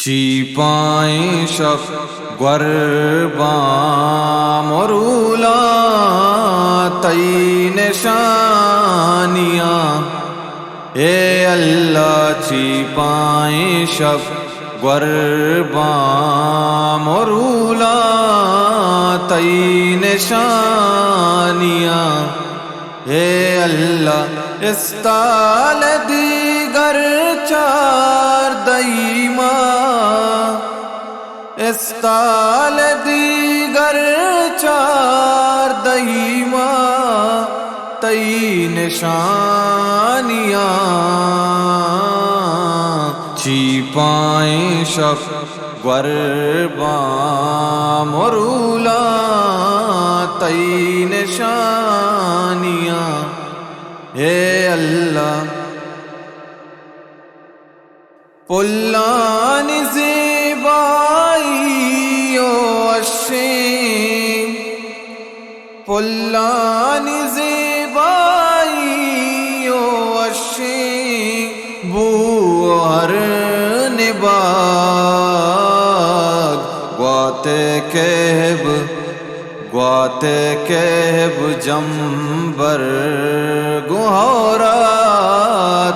چیپائیں شب گرباں مورولا تئی نشانیاں، اے اللہ چیپائیں شب گرباں مورولا تئی نشانیاں، اے اللہ استال دیگر چار دیما، استال دیگر چار دیما تئی نشانیاں، چیپائیں شب گرباں مورولا تئی نشانیاں، اے اللہ پلانی زیبائی و اشیں، پلانی زیبائی و اشیں بو ہر نباگ، گواتے کہب جمبر گہورا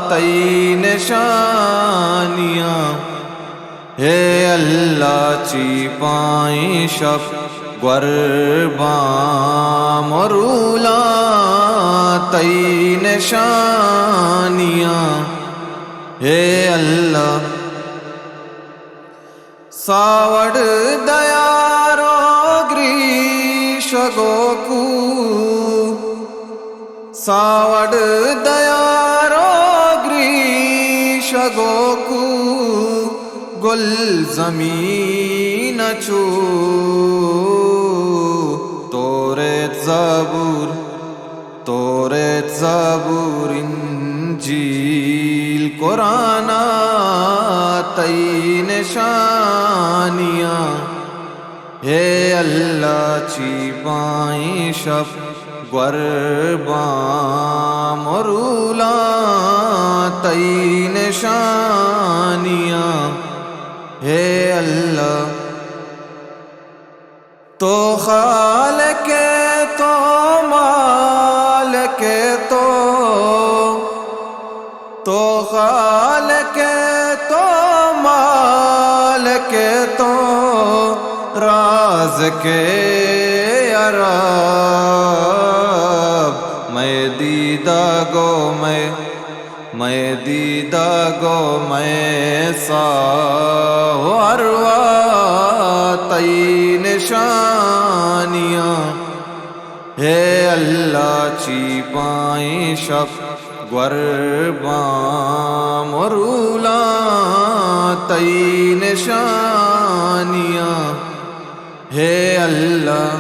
تئی نشانیاں، اے اللہ چیپائیں شب گرباں مورولا تئی نشانیاں، اے اللہ ساوڑ دیارو گریش گوکو، ساوڑ دیارو گریش گوکو گل زمین چو توریت زبور انجیل قرآن تئی نشانیاں، اے اللہ چیپائیں شب گرباں مورولا تئی نشانیاں، اے اللہ تو خالق تو مالک تو خالق تو مالک تو راز کے عرب، میں دیدہ گو میں سا اروا تئی نشانیاں، اے اللہ چیپائیں شب گرباں مورولا تئی نشانیاں، اے اللہ